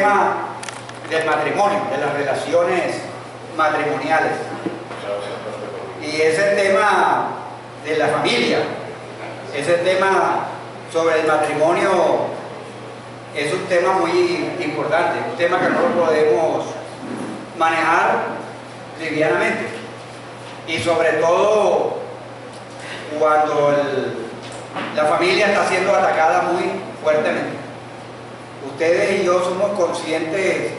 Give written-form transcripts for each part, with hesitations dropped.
tema del matrimonio, de las relaciones matrimoniales. Y es el tema de la familia. Ese tema sobre el matrimonio es un tema muy importante, un tema que no lo podemos manejar livianamente. Y sobre todo cuando la familia está siendo atacada muy fuertemente. Ustedes y yo somos conscientes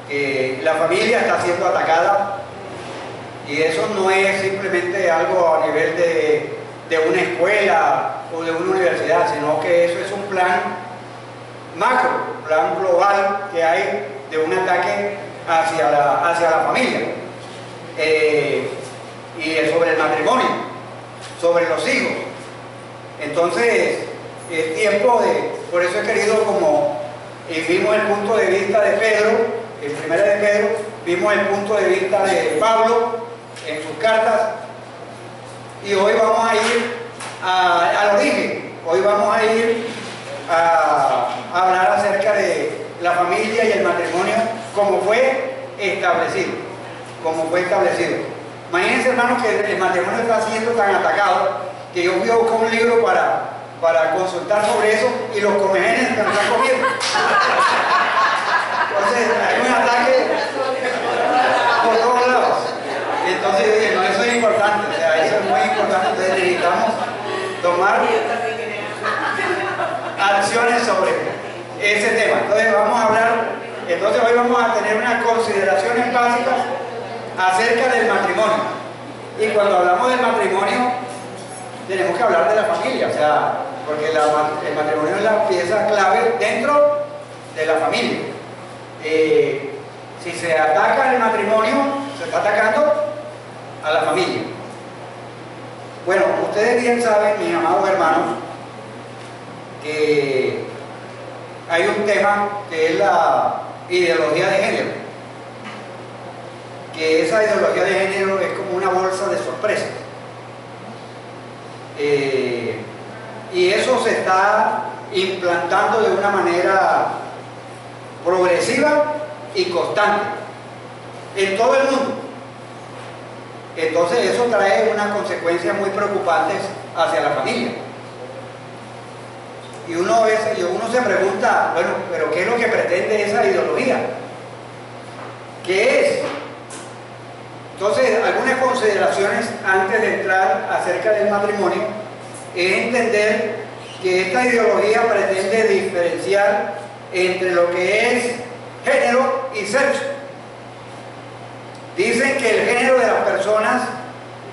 que la familia está siendo atacada, y eso no es simplemente algo a nivel de una escuela o de una universidad, sino que eso es un plan macro, un plan global que hay de un ataque hacia la familia. Y es sobre el matrimonio, sobre los hijos. Entonces es tiempo por eso he querido, como vimos el punto de vista de Pedro, en primera de Pedro, vimos el punto de vista de Pablo en sus cartas, y hoy vamos a ir al origen. Hoy vamos a ir a hablar acerca de la familia y el matrimonio como fue establecido. Imagínense, hermanos, que el matrimonio está siendo tan atacado que yo fui a buscar un libro para consultar sobre eso, y los comegenes que nos están comiendo. Entonces hay un ataque por todos lados. Entonces yo dije, no, eso es importante, o sea, eso es muy importante. Entonces necesitamos tomar acciones sobre ese tema. Entonces vamos a hablar, hoy vamos a tener unas consideraciones básicas acerca del matrimonio. Y cuando hablamos del matrimonio tenemos que hablar de la familia, o sea, porque el matrimonio es la pieza clave dentro de la familia. Si se ataca el matrimonio, se está atacando a la familia. Bueno, ustedes bien saben, mis amados hermanos, que hay un tema que es la ideología de género, que esa ideología de género es como una bolsa de sorpresas, y eso se está implantando de una manera progresiva y constante en todo el mundo. Entonces eso trae unas consecuencias muy preocupantes hacia la familia. Y uno se pregunta, bueno, pero ¿qué es lo que pretende esa ideología? ¿Qué es? Entonces, algunas consideraciones antes de entrar acerca del matrimonio es entender que esta ideología pretende diferenciar entre lo que es género y sexo. Dicen que el género de las personas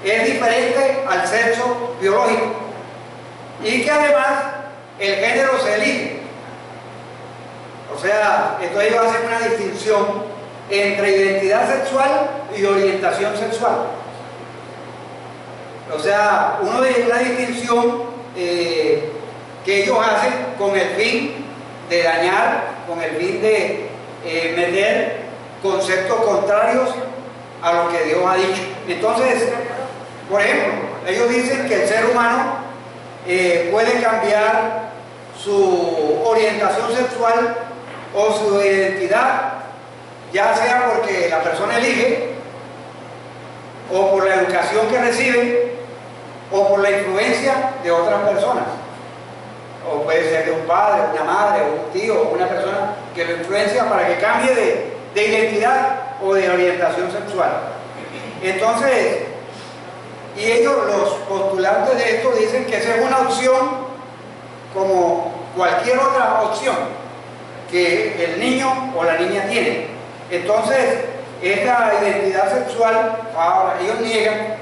es diferente al sexo biológico, y que además el género se elige. O sea, entonces ellos hacen una distinción entre identidad sexual y orientación sexual. O sea, uno de la distinción que ellos hacen con el fin de dañar, con el fin de meter conceptos contrarios a lo que Dios ha dicho. Entonces, por ejemplo, ellos dicen que el ser humano puede cambiar su orientación sexual o su identidad, ya sea porque la persona elige, o por la educación que recibe, o por la influencia de otras personas. O puede ser de un padre, una madre, un tío, o una persona que lo influencia para que cambie de identidad o de orientación sexual. Entonces, y ellos, los postulantes de esto, dicen que esa es una opción como cualquier otra opción que el niño o la niña tiene. Entonces, esta identidad sexual, ahora ellos niegan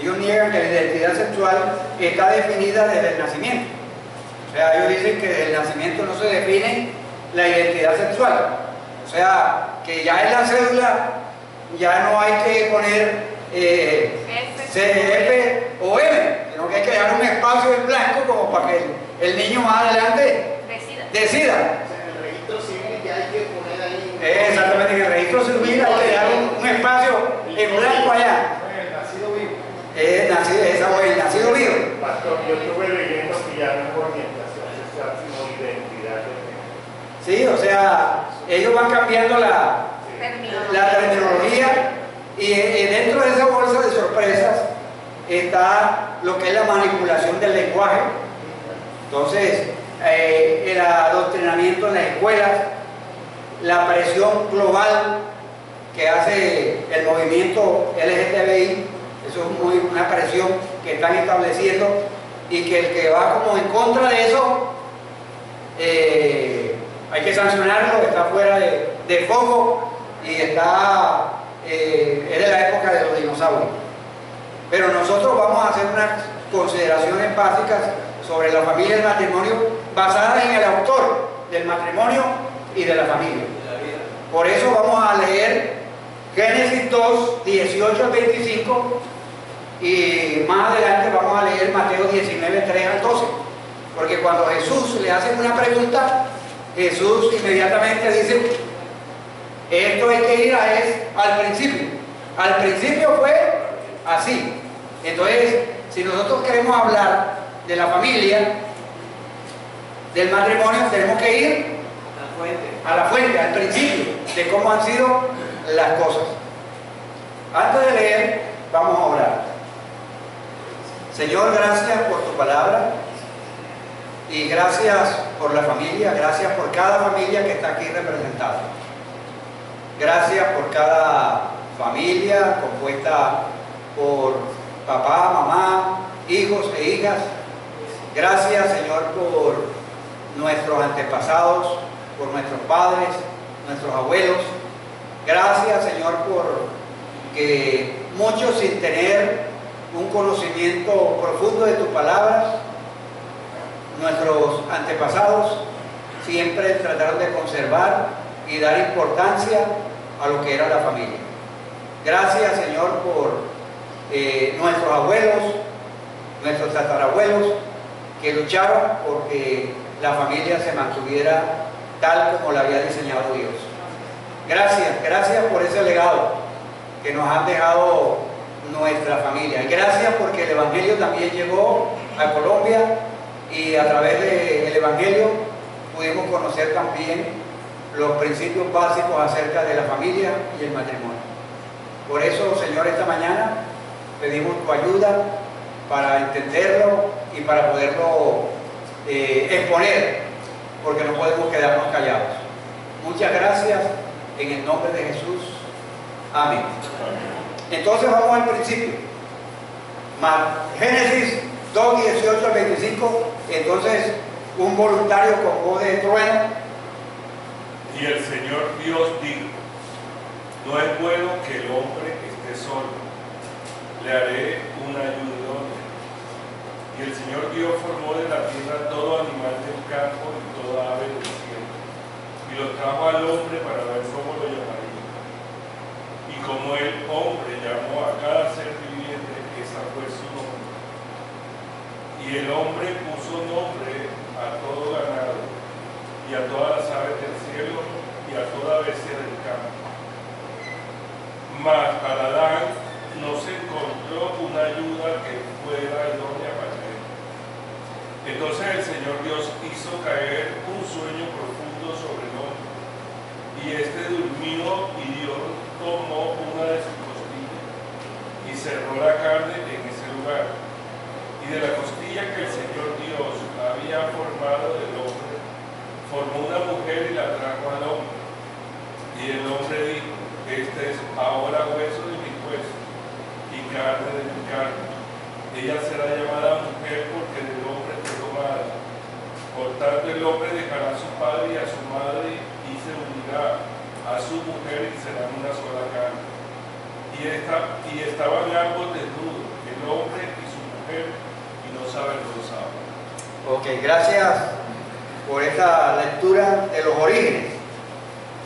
que la identidad sexual está definida desde el nacimiento. O sea, ellos dicen que desde el nacimiento no se define la identidad sexual. O sea, que ya en la cédula ya no hay que poner CF o M, sino que hay que dejar un espacio en blanco como para que el niño más adelante decida. En el registro civil ya hay que poner ahí. Exactamente, en el registro civil hay que dejar un espacio en blanco allá. El nacido vivo. El nacido vivo. Pastor, yo estuve leyendo que ya no es orientación sexual, sino identidad de género. Sí, o sea, ellos van cambiando la terminología y dentro de esa bolsa de sorpresas está lo que es la manipulación del lenguaje. Entonces, el adoctrinamiento en las escuelas, la presión global que hace el movimiento LGTBI, eso es una presión que están estableciendo y que el que va como en contra de eso hay que sancionarlo, está fuera de foco y está es de la época de los dinosaurios. Pero nosotros vamos a hacer unas consideraciones básicas sobre la familia y el matrimonio basadas en el autor del matrimonio y de la familia. Por eso vamos a leer Génesis 2, 18 al 25 y más adelante vamos a leer Mateo 19, 3 al 12. Porque cuando Jesús le hace una pregunta, Jesús inmediatamente dice, esto hay que ir al principio. Al principio fue así. Entonces, si nosotros queremos hablar de la familia, del matrimonio, tenemos que ir a la fuente, al principio, de cómo han sido las cosas. Antes de leer, vamos a orar. Señor, gracias por tu palabra y gracias por la familia, gracias por cada familia que está aquí representada. Gracias por cada familia compuesta por papá, mamá, hijos e hijas. Gracias, Señor, por nuestros antepasados, por nuestros padres, nuestros abuelos. Gracias, Señor, por que muchos sin tener un conocimiento profundo de tus palabras, nuestros antepasados siempre trataron de conservar y dar importancia a lo que era la familia. Gracias, Señor, por nuestros abuelos, nuestros tatarabuelos, que lucharon porque la familia se mantuviera tal como la había diseñado Dios. Gracias, gracias por ese legado que nos han dejado nuestra familia. Y gracias porque el Evangelio también llegó a Colombia y a través del Evangelio pudimos conocer también los principios básicos acerca de la familia y el matrimonio. Por eso, Señor, esta mañana pedimos tu ayuda para entenderlo y para poderlo exponer, porque no podemos quedarnos callados. Muchas gracias en el nombre de Jesús. Amén. Entonces vamos al principio. Génesis 2, 18 al 25. Entonces, un voluntario con voz de trueno. Y el Señor Dios dijo: no es bueno que el hombre esté solo, le haré una ayuda idónea. Y el Señor Dios formó de la tierra todo animal del campo y toda ave del cielo, y los trajo al hombre para ver cómo lo llamaría. Y como el hombre llamó a cada ser viviente, esa fue su nombre. Y el hombre puso nombre a todo ganado, y a todas las aves del cielo, y a toda bestia del campo. Mas para Adán no se encontró una ayuda que fuera idónea para él. Entonces el Señor Dios hizo caer un sueño profundo sobre el hombre, y éste durmió, y Dios tomó una de sus costillas y cerró la carne en ese lugar. Y de la costilla que el Señor Dios había formado del hombre, formó una mujer y la trajo al hombre. Y el hombre dijo: este es ahora hueso de mi hueso y carne de mi carne. Ella será llamada mujer porque del hombre fue tomada. Por tanto el hombre dejará a su padre y a su madre y se unirá a su mujer y serán una sola carne. Y estaban ambos desnudos, el hombre y su mujer, y no se avergonzaban. Ok, gracias por esta lectura de los orígenes.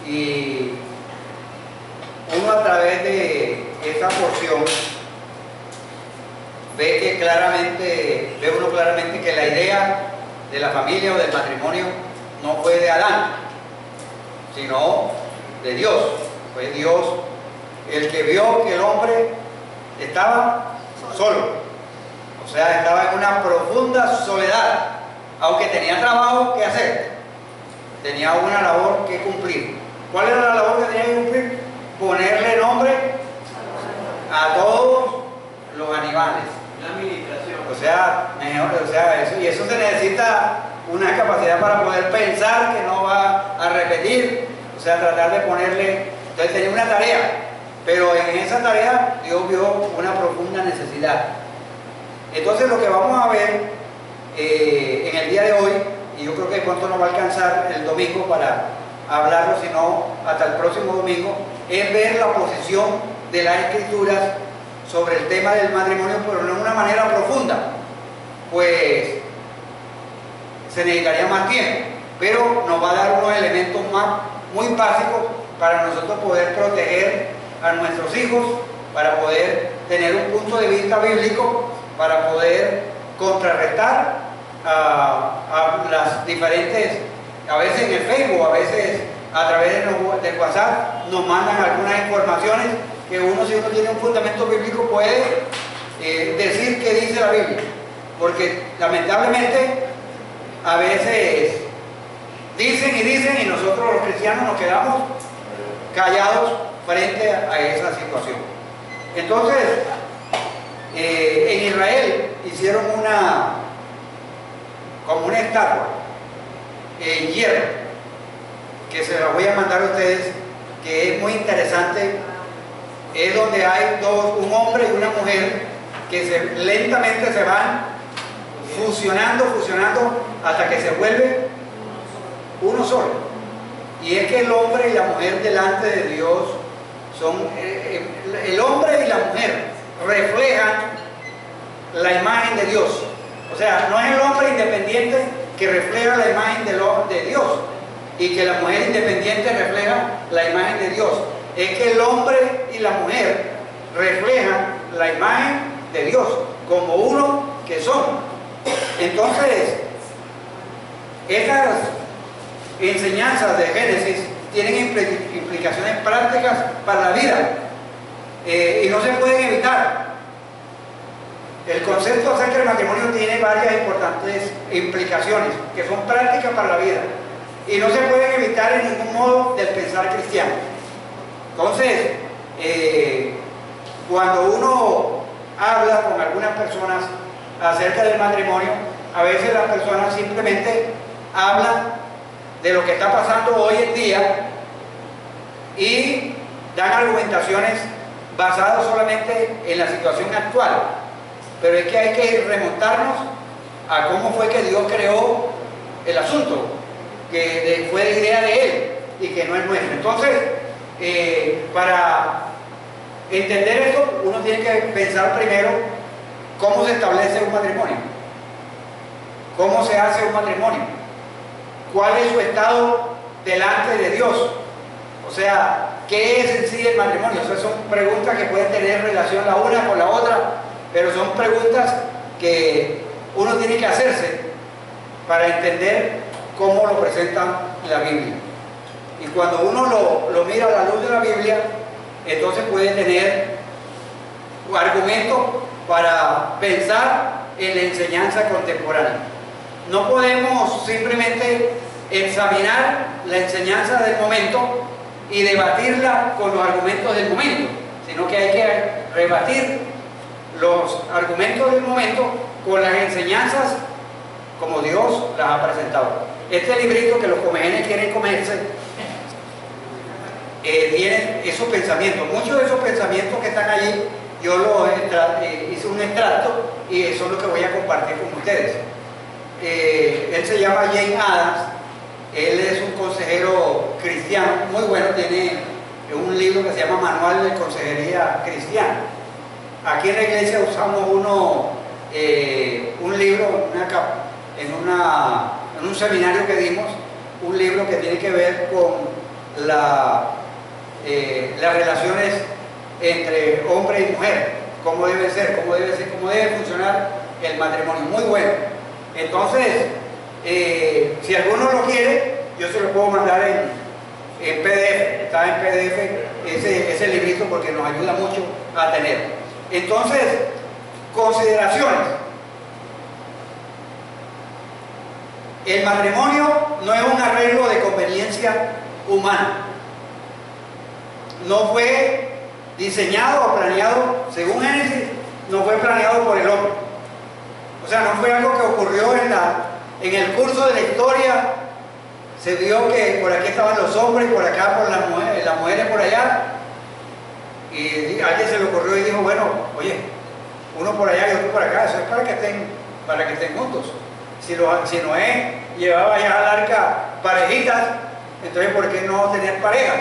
Y uno a través de esta porción ve uno claramente que la idea de la familia o del matrimonio no fue de Adán, sino de Dios. Fue Dios el que vio que el hombre estaba solo, o sea, estaba en una profunda soledad, aunque tenía trabajo que hacer, tenía una labor que cumplir. ¿Cuál era la labor que tenía que cumplir? Ponerle nombre a todos los animales. La administración. O sea, eso, y eso se necesita una capacidad para poder pensar que no va a repetir, o sea, tratar de ponerle, entonces tenía una tarea, pero en esa tarea Dios vio una profunda necesidad. Entonces lo que vamos a ver en el día de hoy, y yo creo que pronto nos va a alcanzar el domingo para hablarlo, sino hasta el próximo domingo, es ver la posición de las Escrituras sobre el tema del matrimonio, pero no de una manera profunda, pues se necesitaría más tiempo, pero nos va a dar unos elementos muy básicos para nosotros poder proteger a nuestros hijos, para poder tener un punto de vista bíblico, para poder contrarrestar a las diferentes, a veces en el Facebook, a veces a través de WhatsApp nos mandan algunas informaciones que uno, si uno tiene un fundamento bíblico, puede decir qué dice la Biblia, porque lamentablemente a veces dicen y nosotros los cristianos nos quedamos callados frente a esa situación. Entonces, en Israel hicieron como una estatua en hierro, que se la voy a mandar a ustedes, que es muy interesante. Es donde hay un hombre y una mujer que lentamente se van fusionando hasta que se vuelve uno solo. Y es que el hombre y la mujer delante de Dios son, el hombre y la mujer reflejan la imagen de Dios. O sea, no es el hombre independiente que refleja la imagen de Dios y que la mujer independiente refleja la imagen de Dios. Es que el hombre y la mujer reflejan la imagen de Dios como uno que son. Entonces, estas enseñanzas de Génesis tienen implicaciones prácticas para la vida y no se pueden evitar. El concepto acerca del matrimonio tiene varias importantes implicaciones que son prácticas para la vida y no se pueden evitar en ningún modo del pensar cristiano. Entonces, cuando uno habla con algunas personas acerca del matrimonio, a veces las personas simplemente hablan de lo que está pasando hoy en día y dan argumentaciones basadas solamente en la situación actual. Pero es que hay que remontarnos a cómo fue que Dios creó el asunto, que fue la idea de Él y que no es nuestra. Entonces, para entender esto, uno tiene que pensar primero cómo se establece un matrimonio, cómo se hace un matrimonio, cuál es su estado delante de Dios, o sea, qué es en sí el matrimonio. O sea, son preguntas que pueden tener relación la una con la otra, pero son preguntas que uno tiene que hacerse para entender cómo lo presenta la Biblia. Y cuando uno lo mira a la luz de la Biblia, entonces puede tener argumentos para pensar en la enseñanza contemporánea. No podemos simplemente examinar la enseñanza del momento y debatirla con los argumentos del momento, sino que hay que rebatir los argumentos del momento con las enseñanzas como Dios las ha presentado. Este librito que los comejenes quieren comerse tiene esos pensamientos. Muchos de esos pensamientos que están allí yo hice un extracto y eso es lo que voy a compartir con ustedes. Él se llama Jane Adams. Él es un consejero cristiano muy bueno, tiene un libro que se llama Manual de Consejería Cristiana. Aquí en la iglesia usamos un libro en un seminario que dimos, un libro que tiene que ver con las relaciones entre hombre y mujer, cómo debe ser, cómo debe funcionar el matrimonio. Muy bueno. Entonces, si alguno lo quiere, yo se lo puedo mandar en PDF, está en PDF ese librito porque nos ayuda mucho a tener. Entonces, consideraciones. El matrimonio no es un arreglo de conveniencia humana. no fue diseñado o planeado, según Génesis, no fue planeado por el hombre. O sea, no fue algo que ocurrió en el curso de la historia. Se vio que por aquí estaban los hombres, por acá por las mujeres por allá. Y a alguien se le ocurrió y dijo, bueno, oye, uno por allá y otro por acá, eso es para que estén juntos. Si Noé llevaba ya al arca parejitas, entonces ¿por qué no tener parejas?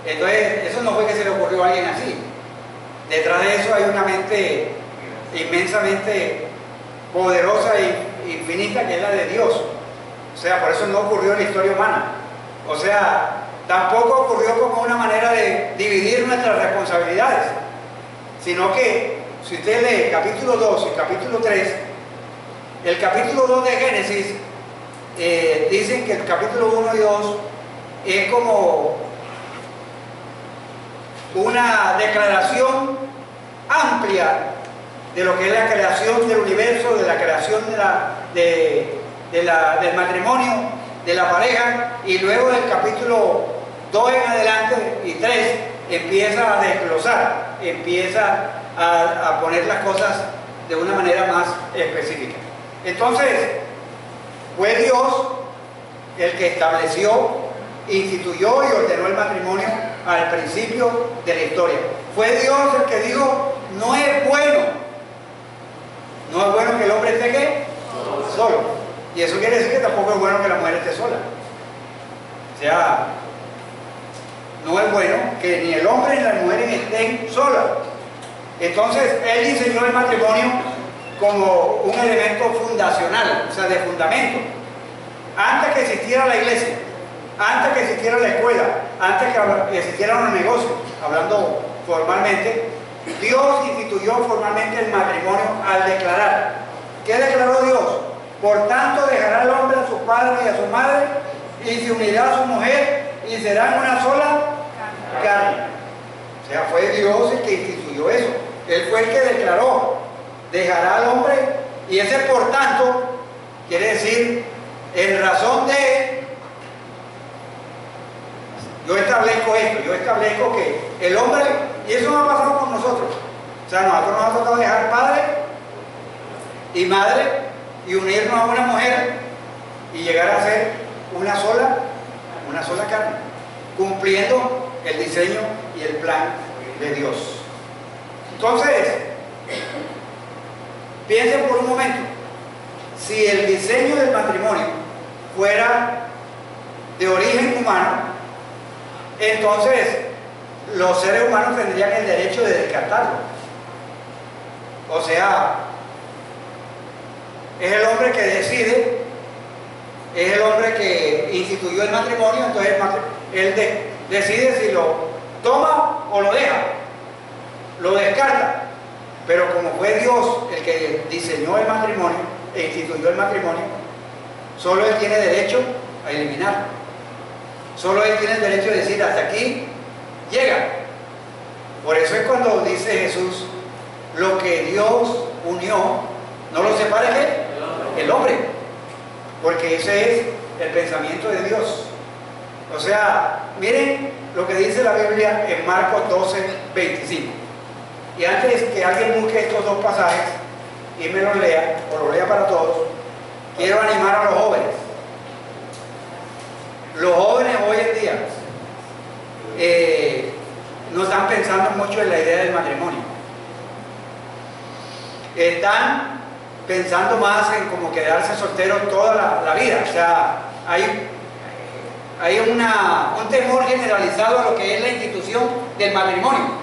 Entonces, eso no fue que se le ocurrió a alguien así. Detrás de eso hay una mente inmensamente poderosa e infinita, que es la de Dios. O sea, por eso no ocurrió en la historia humana. O sea, tampoco ocurrió como una manera de dividir nuestras responsabilidades, sino que si usted lee capítulo 2 y capítulo 3, el capítulo 2 de Génesis, dicen que el capítulo 1 y 2 es como una declaración amplia de lo que es la creación del universo, de la creación del matrimonio, de la pareja, y luego del capítulo 2 en adelante y 3 empieza a desglosar, empieza a poner las cosas de una manera más específica. Entonces, fue Dios el que estableció, instituyó y ordenó el matrimonio al principio de la historia. Fue Dios el que dijo, no es bueno que el hombre esté ¿qué? Solo. Y eso quiere decir que tampoco es bueno que la mujer esté sola. O sea, no es bueno que ni el hombre ni las mujeres estén solas. Entonces, Él diseñó el matrimonio como un elemento fundacional, o sea, de fundamento. Antes que existiera la iglesia, antes que existiera la escuela, antes que existieran los negocios, hablando formalmente, Dios instituyó formalmente el matrimonio al declarar. ¿Qué declaró Dios? Por tanto, dejará el hombre a su padre y a su madre, y se unirá a su mujer, y serán una sola carne. O sea, fue Dios el que instituyó eso. Él fue el que declaró, dejará al hombre, y ese por tanto quiere decir, en razón de, yo establezco esto, yo establezco que el hombre, y eso no ha pasado con nosotros. O sea, nosotros nos ha tocado dejar padre y madre y unirnos a una mujer y llegar a ser una sola carne, cumpliendo el diseño y el plan de Dios. Entonces, piensen por un momento, si el diseño del matrimonio fuera de origen humano, entonces los seres humanos tendrían el derecho de descartarlo. O sea, es el hombre que decide, es el hombre que instituyó el matrimonio, entonces él decide si lo toma o lo deja, lo descarta. Pero como fue Dios el que diseñó el matrimonio e instituyó el matrimonio, solo Él tiene derecho a eliminarlo. Solo Él tiene el derecho de decir, hasta aquí llega. Por eso es cuando dice Jesús, lo que Dios unió, no lo separe ¿qué? El hombre. Porque ese es el pensamiento de Dios. O sea, miren lo que dice la Biblia en Marcos 12, 25. Y antes que alguien busque estos dos pasajes y me los lea, o los lea para todos, quiero animar a los jóvenes. Los jóvenes hoy en día no están pensando mucho en la idea del matrimonio. Están pensando más en cómo quedarse solteros toda la vida. O sea, hay un temor generalizado a lo que es la institución del matrimonio.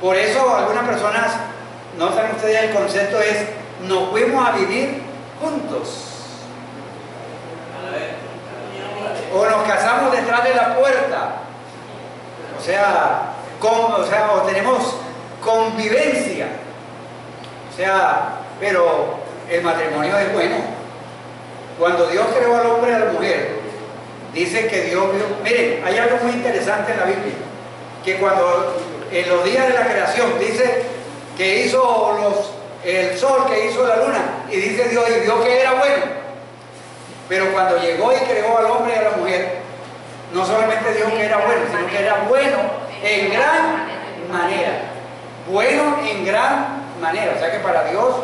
Por eso algunas personas, notan ustedes, el concepto es, nos fuimos a vivir juntos. O nos casamos detrás de la puerta. O sea, o tenemos convivencia. O sea, pero el matrimonio es bueno. Cuando Dios creó al hombre y a la mujer, dice que Dios vio. Miren, hay algo muy interesante en la Biblia, que cuando en los días de la creación dice que hizo el sol, que hizo la luna, y dice Dios, y vio que era bueno. Pero cuando llegó y creó al hombre y a la mujer, No solamente dijo que era bueno, sino que era bueno en gran manera. Bueno en gran manera. O sea que para Dios,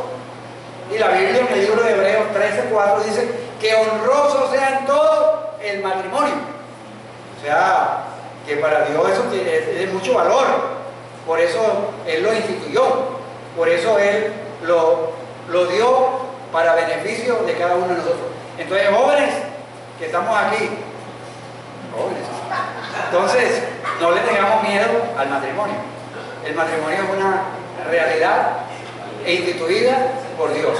y la Biblia en el libro de Hebreos 13:4 dice que honroso sea en todo el matrimonio. O sea, que para Dios eso es de mucho valor. Por eso Él lo instituyó. Por eso Él lo dio para beneficio de cada uno de nosotros. Entonces, jóvenes que estamos aquí, jóvenes, entonces no le tengamos miedo al matrimonio. El matrimonio es una realidad instituida por Dios.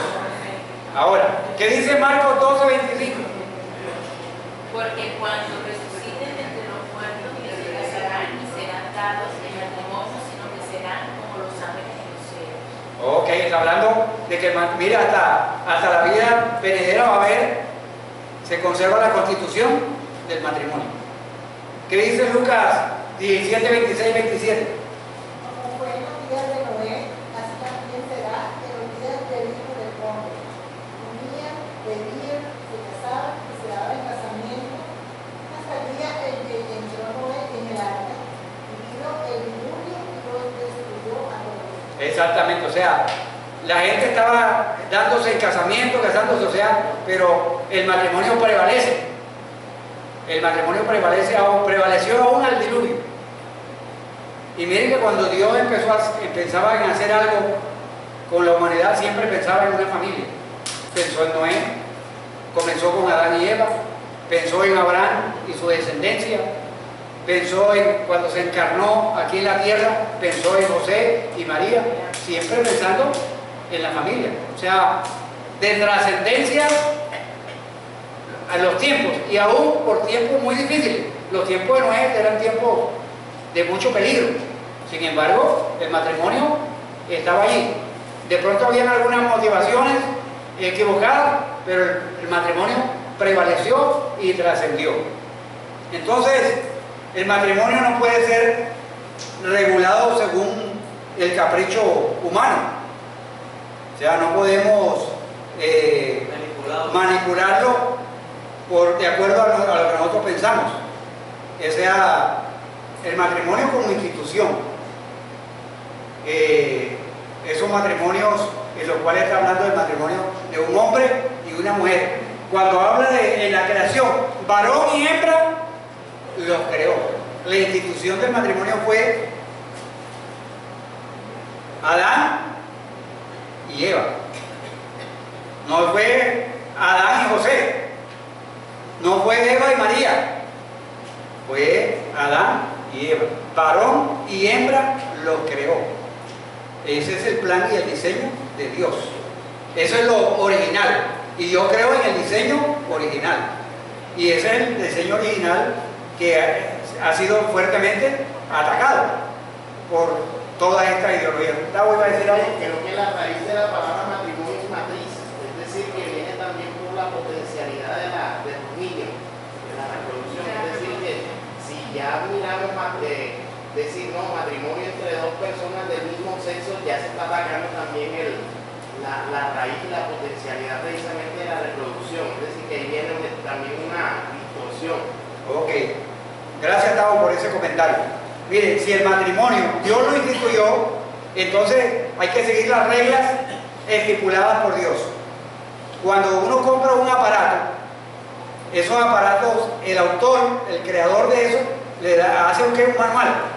Ahora, ¿qué dice Marcos 12:25? Porque cuando resuciten entre los muertos, ni se casarán ni serán dados en matrimonio, sino que serán como los ángeles en los cielos. Ok, está hablando de que, mira, hasta la vida venidera va a haber, se conserva la constitución del matrimonio. ¿Qué dice Lucas 17:26-27? Como fue en los días de Noé, así también será en los días del Hijo del Hombre. Comían, bebían, se casaban y se daban en casamiento, hasta el día en que entró Noé en el arca, y vino el diluvio y los destruyó a todos. Exactamente, o sea, la gente estaba dándose en casamiento, casándose, o sea, pero el matrimonio prevalece. El matrimonio prevaleció aún al diluvio. Y miren que cuando Dios pensaba en hacer algo con la humanidad, siempre pensaba en una familia. Pensó en Noé, comenzó con Adán y Eva, pensó en Abraham y su descendencia, pensó en cuando se encarnó aquí en la tierra, pensó en José y María, siempre pensando en la familia. O sea, de trascendencia a los tiempos, y aún por tiempos muy difíciles. Los tiempos de Noé eran tiempos de mucho peligro. Sin embargo, el matrimonio estaba allí. De pronto habían algunas motivaciones equivocadas, pero el matrimonio prevaleció y trascendió. Entonces, el matrimonio no puede ser regulado según el capricho humano. O sea, no podemos manipularlo de acuerdo a lo que nosotros pensamos. O sea, el matrimonio como institución, esos matrimonios en los cuales está hablando del matrimonio de un hombre y una mujer, cuando habla en la creación, varón y hembra los creó. La institución del matrimonio fue Adán y Eva, no fue Adán y José, no fue Eva y María, fue Adán y Eva. Varón y hembra los creó. Ese es el plan y el diseño de Dios. Eso es lo original. Y yo creo en el diseño original. Y ese es el diseño original que ha sido fuertemente atacado por toda esta ideología. Gustavo iba a decir algo. Creo que la raíz de la palabra matrimonio es matriz, es decir, que viene también por la potencialidad de los niños, de la reproducción. Es decir, que si ya miramos decir no, matrimonio entre dos personas del mismo sexo, ya se está atacando también la raíz y la potencialidad precisamente de la reproducción. Es decir, que ahí viene también una distorsión. Ok, gracias Tavo por ese comentario. Mire, si el matrimonio Dios lo instituyó, entonces hay que seguir las reglas estipuladas por Dios. Cuando uno compra un aparato, esos aparatos, el autor, el creador de eso, hace un manual.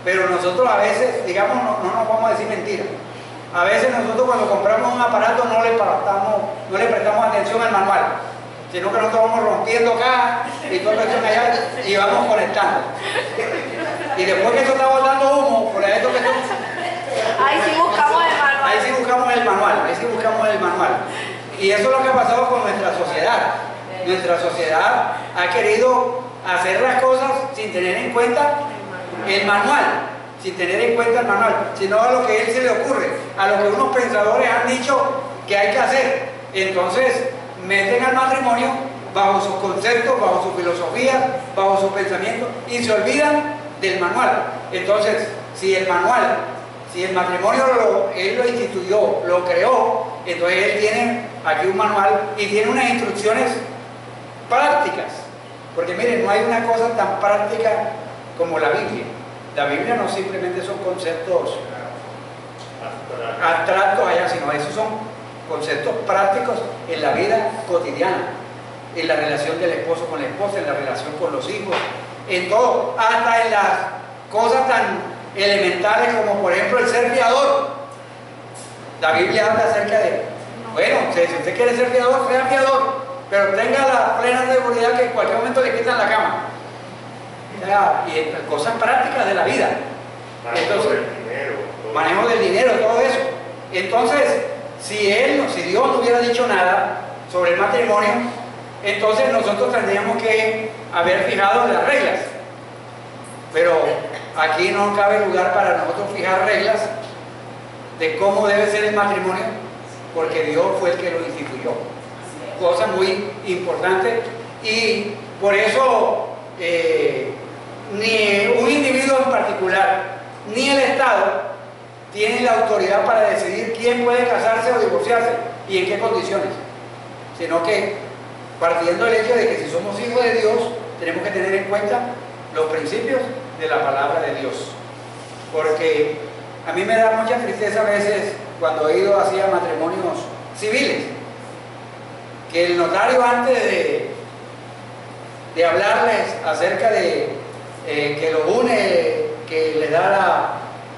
Pero nosotros a veces, digamos, no nos vamos a decir mentiras. A veces nosotros cuando compramos un aparato no le prestamos atención al manual, sino que nosotros vamos rompiendo acá y toda cuestión allá y vamos conectando. Y después que eso está botando humo, por esto que Ahí sí buscamos el manual. ahí sí buscamos el manual. Y eso es lo que ha pasado con nuestra sociedad. Nuestra sociedad ha querido hacer las cosas sin tener en cuenta el manual, sino a lo que a él se le ocurre, a lo que unos pensadores han dicho que hay que hacer. Entonces meten al matrimonio bajo sus conceptos, bajo su filosofía, bajo sus pensamientos y se olvidan del manual. Entonces, si el matrimonio él lo instituyó, lo creó, entonces él tiene aquí un manual y tiene unas instrucciones prácticas Porque miren, no hay una cosa tan práctica como la Biblia. La Biblia no simplemente son conceptos abstractos allá, sino esos son conceptos prácticos en la vida cotidiana, en la relación del esposo con la esposa, en la relación con los hijos, en todo, hasta en las cosas tan elementales como por ejemplo el ser fiador. La Biblia habla acerca de, bueno, si usted quiere ser fiador, sea fiador, pero tenga la plena seguridad que en cualquier momento le quitan la cama. Y cosas prácticas de la vida. Entonces, manejo del dinero, todo eso. Entonces, si Dios no hubiera dicho nada sobre el matrimonio, entonces nosotros tendríamos que haber fijado las reglas. Pero aquí no cabe lugar para nosotros fijar reglas de cómo debe ser el matrimonio, porque Dios fue el que lo instituyó. Cosa muy importante, y por eso ni un individuo en particular, ni el Estado tiene la autoridad para decidir quién puede casarse o divorciarse y en qué condiciones, sino que partiendo del hecho de que si somos hijos de Dios tenemos que tener en cuenta los principios de la palabra de Dios. Porque a mí me da mucha tristeza a veces cuando he ido hacia matrimonios civiles, que el notario antes de hablarles acerca de que los une, que les da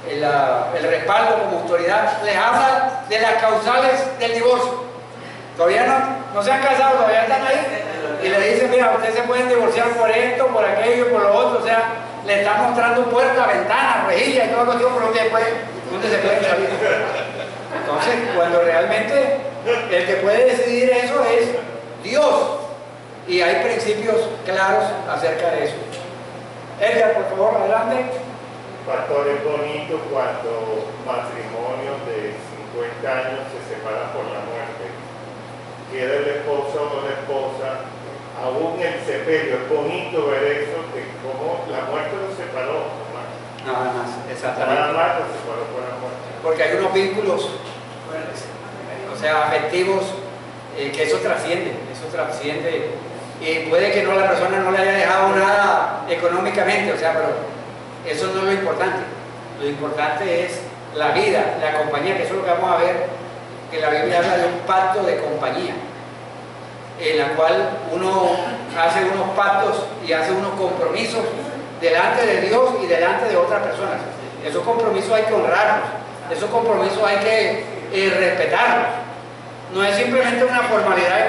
el respaldo como autoridad, les habla de las causales del divorcio. Todavía no se han casado, todavía están ahí, y le dicen, mira, ustedes se pueden divorciar por esto, por aquello y por lo otro. O sea, le están mostrando puertas, ventanas, rejillas y todo lo que digo, pero ¿dónde se pueden salir? Entonces, cuando realmente el que puede decidir eso es Dios, y hay principios claros acerca de eso. Edgar, por favor, adelante. Pastor, es bonito cuando matrimonios de 50 años se separan por la muerte. Queda el esposo o la esposa, aún el sepelio. Es bonito ver eso, que como la muerte los separó. Nada más, exactamente. Nada más los separó por la muerte. Porque hay unos vínculos, o sea, afectivos, que eso trasciende, y puede que la persona no le haya dejado nada económicamente, o sea, pero eso no es lo importante. Lo importante es la vida, la compañía, que eso es lo que vamos a ver, que la Biblia habla de un pacto de compañía, en la cual uno hace unos pactos y hace unos compromisos delante de Dios y delante de otras personas. Esos compromisos hay que honrarlos, esos compromisos hay que respetarlos. No es simplemente una formalidad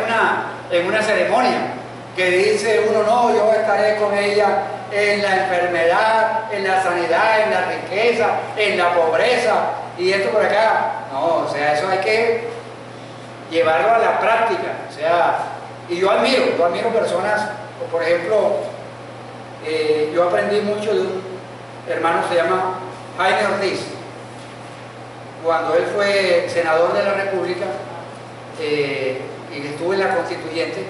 en una ceremonia que dice uno, no, yo estaré con ella en la enfermedad, en la sanidad, en la riqueza, en la pobreza y esto por acá. No, o sea, eso hay que llevarlo a la práctica. O sea, y yo admiro personas, por ejemplo, yo aprendí mucho de un hermano, se llama Jaime Ortiz. Cuando él fue senador de la República y estuvo en la Constituyente,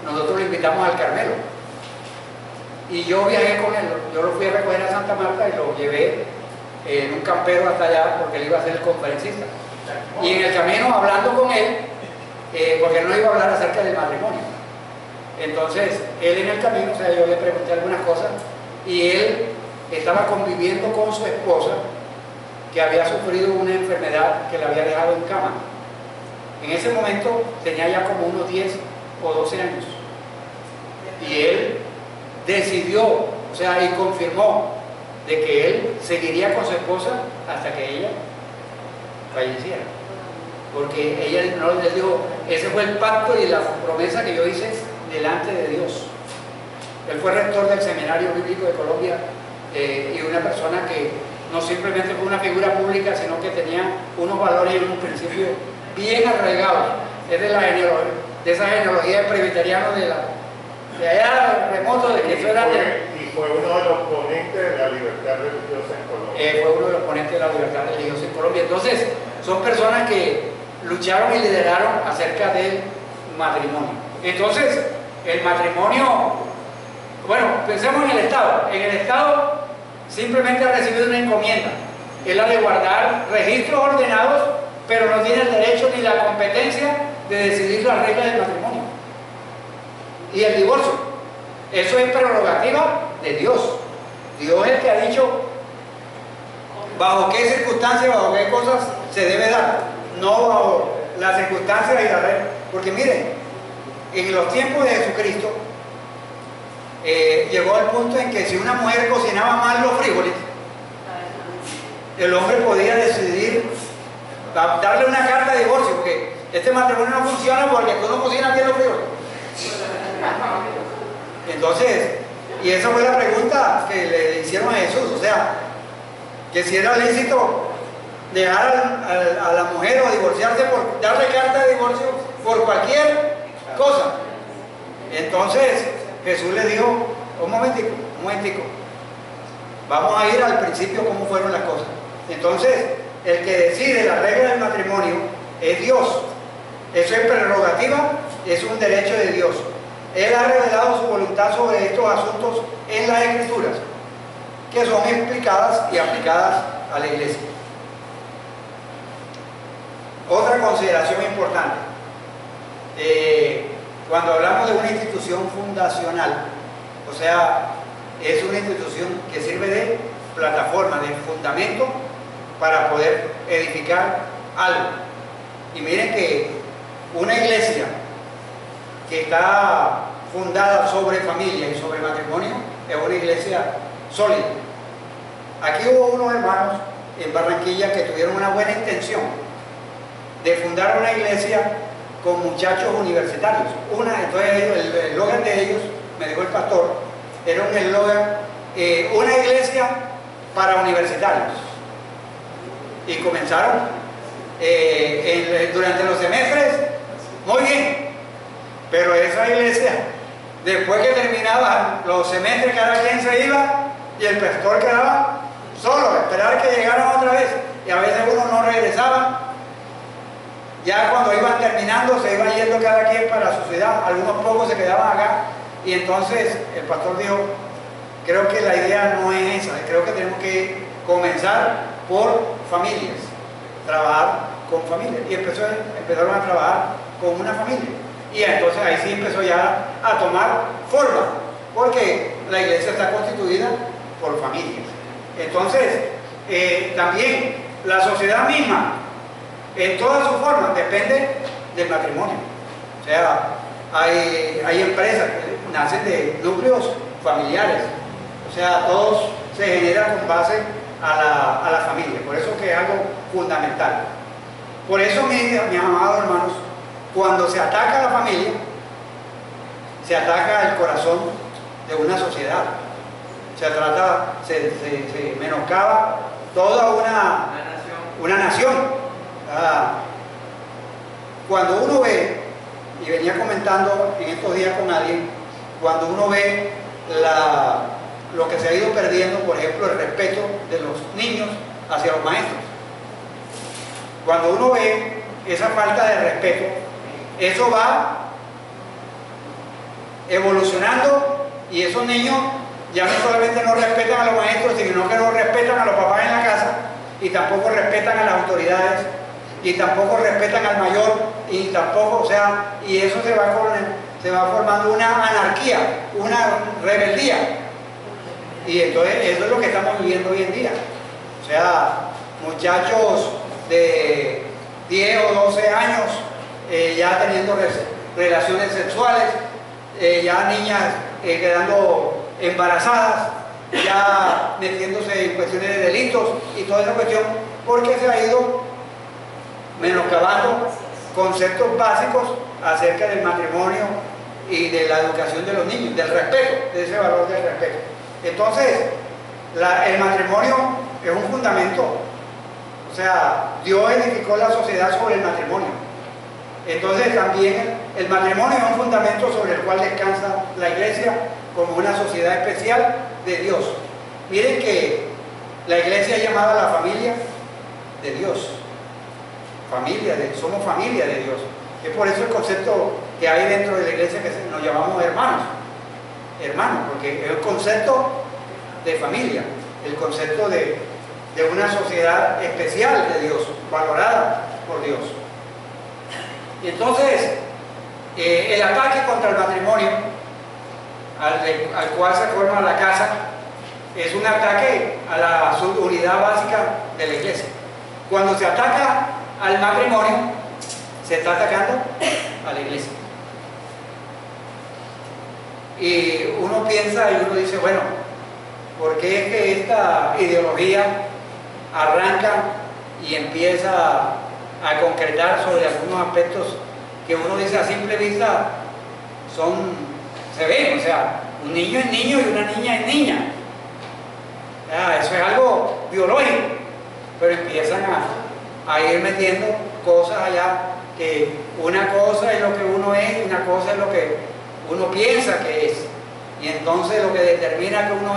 nosotros lo invitamos al Carmelo. Y yo viajé con él, yo lo fui a recoger a Santa Marta y lo llevé en un campero hasta allá porque él iba a ser el conferencista. Y en el camino, hablando con él, porque no iba a hablar acerca del matrimonio. Entonces, él en el camino, o sea, yo le pregunté algunas cosas y él estaba conviviendo con su esposa que había sufrido una enfermedad que le había dejado en cama. En ese momento tenía ya como unos 10 o 12 años. Y él decidió, o sea, y confirmó de que él seguiría con su esposa hasta que ella falleciera. Porque ella no les dijo, ese fue el pacto y la promesa que yo hice delante de Dios. Él fue rector del Seminario Bíblico de Colombia y una persona que no simplemente fue una figura pública, sino que tenía unos valores y unos principios bien arraigados. Es de esa genealogía de presbiterianos de allá remoto, de que eso era y fue uno de los ponentes de la libertad religiosa en Colombia. Fue uno de los ponentes de la libertad religiosa en Colombia. Entonces, son personas que lucharon y lideraron acerca del matrimonio. Entonces, el matrimonio, bueno, pensemos en el Estado. En el Estado simplemente ha recibido una encomienda, es la de guardar registros ordenados, pero no tiene el derecho ni la competencia de decidir las reglas del matrimonio y el divorcio. Eso es prerrogativa de Dios. Dios es el que ha dicho bajo qué circunstancias, bajo qué cosas se debe dar, no bajo las circunstancias y la regla. Porque miren, en los tiempos de Jesucristo llegó al punto en que si una mujer cocinaba mal los frijoles, el hombre podía decidir darle una carta de divorcio, porque este matrimonio no funciona porque tú no cocinas bien los frijoles. Entonces, y esa fue la pregunta que le hicieron a Jesús, o sea, que si era lícito dejar a la mujer o divorciarse por darle carta de divorcio por cualquier cosa. Entonces Jesús le dijo, un momentico, vamos a ir al principio cómo fueron las cosas. Entonces el que decide la regla del matrimonio es Dios. Eso es prerrogativa, es un derecho de Dios. Él ha revelado su voluntad sobre estos asuntos en las Escrituras, que son explicadas y aplicadas a la iglesia. Otra consideración importante, cuando hablamos de una institución fundacional, o sea, es una institución que sirve de plataforma, de fundamento para poder edificar algo. Y miren que una iglesia que está fundada sobre familia y sobre matrimonio es una iglesia sólida. Aquí hubo unos hermanos en Barranquilla que tuvieron una buena intención de fundar una iglesia con muchachos universitarios. Entonces el eslogan de ellos, me dijo el pastor, era un eslogan, una iglesia para universitarios. Y comenzaron durante los semestres, muy bien, pero esa iglesia, después que terminaban los semestres, cada quien se iba y el pastor quedaba solo, a esperar que llegaran otra vez, y a veces uno no regresaba. Ya cuando iban terminando se iban yendo cada quien para su ciudad, algunos pocos se quedaban acá, y entonces el pastor dijo, creo que la idea no es esa, creo que tenemos que comenzar por familias, trabajar con familias, y empezaron a trabajar con una familia, y entonces ahí sí empezó ya a tomar forma, porque la iglesia está constituida por familias. Entonces también la sociedad misma, en todas sus formas, depende del matrimonio. O sea, hay empresas que nacen de núcleos familiares. O sea, todos se generan con base a la familia. Por eso que es algo fundamental. Por eso, mis amados hermanos, cuando se ataca a la familia, se ataca el corazón de una sociedad. Se menoscaba toda una nación. Cuando uno ve, y venía comentando en estos días con alguien, cuando uno ve lo que se ha ido perdiendo, por ejemplo, el respeto de los niños hacia los maestros. Cuando uno ve esa falta de respeto, eso va evolucionando y esos niños ya no solamente no respetan a los maestros, sino que no respetan a los papás en la casa y tampoco respetan a las autoridades y tampoco respetan al mayor y tampoco, o sea, y eso se va formando una anarquía, una rebeldía. Y entonces eso es lo que estamos viviendo hoy en día. O sea, muchachos de 10 o 12 años ya teniendo relaciones sexuales, ya niñas quedando embarazadas, ya metiéndose en cuestiones de delitos y toda esa cuestión, porque se ha ido menoscabando conceptos básicos acerca del matrimonio y de la educación de los niños, del respeto, de ese valor del respeto. Entonces, el matrimonio es un fundamento, o sea, Dios edificó la sociedad sobre el matrimonio. Entonces también el matrimonio es un fundamento sobre el cual descansa la iglesia como una sociedad especial de Dios. Miren que la iglesia es llamada la familia de Dios. Somos familia de Dios. Es por eso el concepto que hay dentro de la iglesia que nos llamamos hermanos. Hermanos, porque es el concepto de familia, el concepto de una sociedad especial de Dios, valorada por Dios. Y entonces, el ataque contra el matrimonio al cual se forma la casa, es un ataque a la unidad básica de la iglesia. Cuando se ataca al matrimonio, se está atacando a la iglesia. Y uno piensa y uno dice, bueno, ¿por qué es que esta ideología arranca y empieza a concretar sobre algunos aspectos que uno dice a simple vista se ven? O sea, un niño es niño y una niña es niña. Eso es algo biológico, pero empiezan a ir metiendo cosas allá, que una cosa es lo que uno es y una cosa es lo que uno piensa que es. Y entonces lo que determina que uno